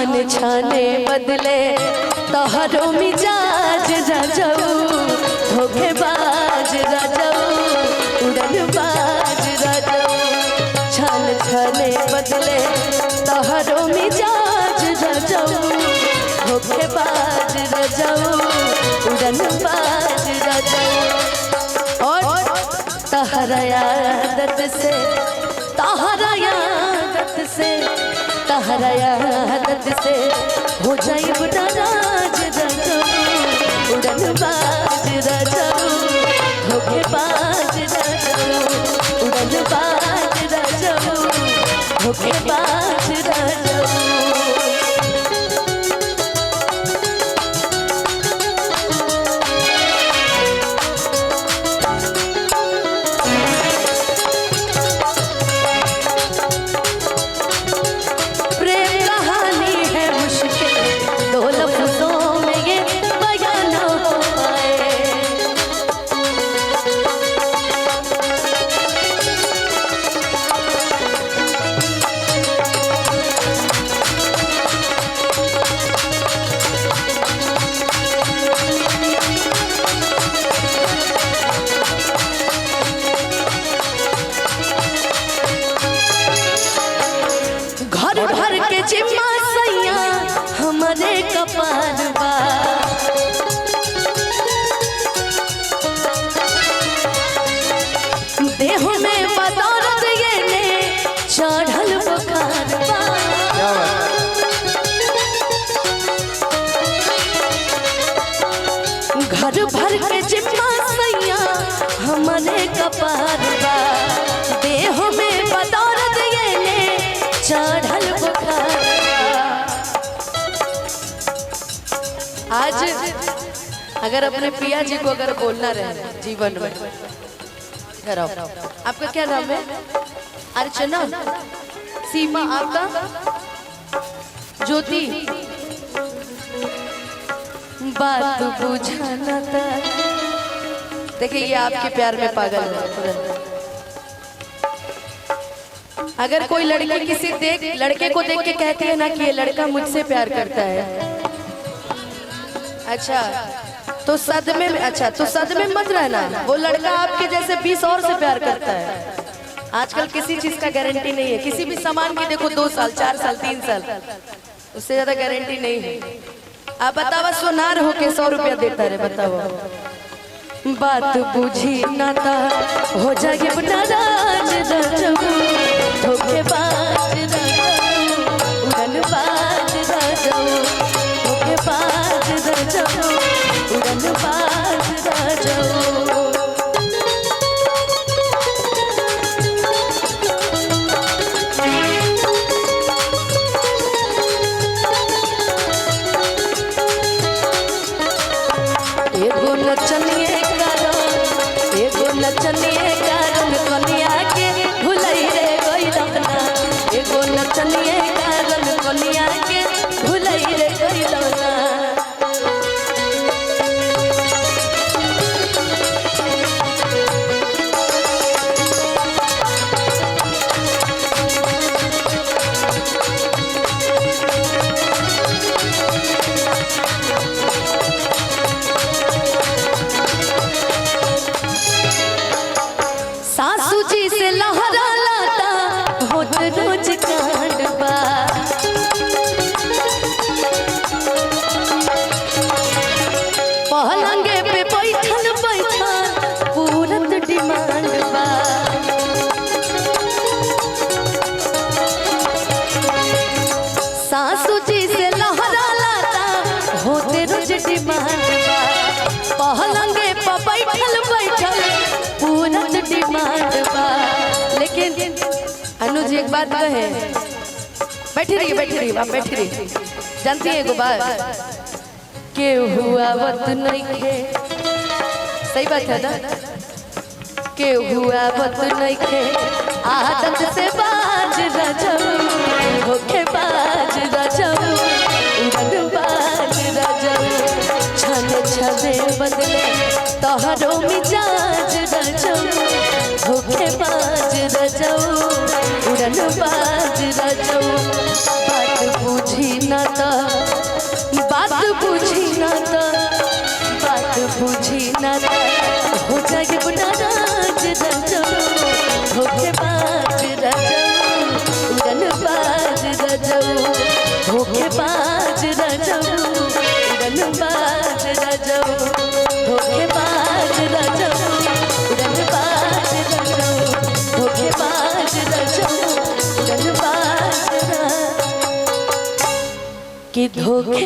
छाने छाने बदले तोहरो मिजाज राजाऊ धोखेबाज राजाऊ उड़नबाज राजाऊ छाने छाने बदले तोहरो मिजाज राजाऊ धोखेबाज राजाऊ उड़नबाज राजाऊ और तहरा आदत से तहरा आदत से तहरा आदत से हो जाए नाराज राजाऊ उड़नबाज राजाऊ धोखेबाज राजाऊ उड़नबाज राजाऊ धोखेबाज राजाऊ। जिम्मा सैया हमारे कपार बा देह में बदौलत ये ने चढ़ल बुखार बा घर भर के जिम्मा सैया हमारे कपार बा देह में बदौलत ये ने चढ़ल बुखार। आज अगर अपने पिया जी को अगर बोलना रहे जीवन में, आपका क्या नाम है? अर्चना, सीमा, आपका ज्योति, बात बुझाना था। देखिए ये आपके प्यार में पागल है। अगर कोई लड़की किसी लड़के को देख के कहती है ना कि ये लड़का मुझसे प्यार करता है, अच्छा तो सदमे में, अच्छा तो सदमे मत रहना, वो लड़का आपके जैसे 20 और से प्यार करता है। आजकल किसी चीज का गारंटी नहीं है, किसी भी सामान की देखो 2 साल 4 साल 3 साल, उससे ज्यादा गारंटी नहीं है। आप बताओ सोनार होके 100 रुपया देता है, बताओ बात बुझी ना था हो जाए नाराज राजाऊ धोखेबाज राजाऊ उड़नबाज राजाऊ धोखेबाज राजाऊ उड़नबाज राजाऊ। एगो नचनिए कारण कनिया के भुलई रे गइलना, एगो नचनिए कारण कनिया के भुलई रे गइलना। सासू जी से लहरा लाता होत रोज कांडबा, पलंगे पे बैठल बैठल पूरत डिमांड बा। सासू जी से लहरा लाता होते रोज डिमांड बा, पलंगे पे बैठल बैठल पूरत डिमांड बा। लेकिन अनुज एक बात कहे, बैठी रहिए आप बैठी रहिए। जानती है एगो बात, के हुआ वत नहीं खे, सही बात है ना, के हुआ वत नहीं खे आदत से बाज राजाऊ धोखेबाज राजाऊ उड़नबाज राजाऊ छने छने बदले तोहरो मिजाज राजाऊ धोखेबाज राजाऊ उड़नबाज राजाऊ बात बुझी ना तो बात बुझी ना तो बात बुझी ना तो हो जाए नाराज रजऊ धोखेबाज रजऊ उड़नबाज रजऊ धोखेबाज रजऊ उड़नबाज रजऊ धोखेबाज रजऊ उड़नबाज रजऊ धोखेबाज रजऊ उड़नबाज कि धोखे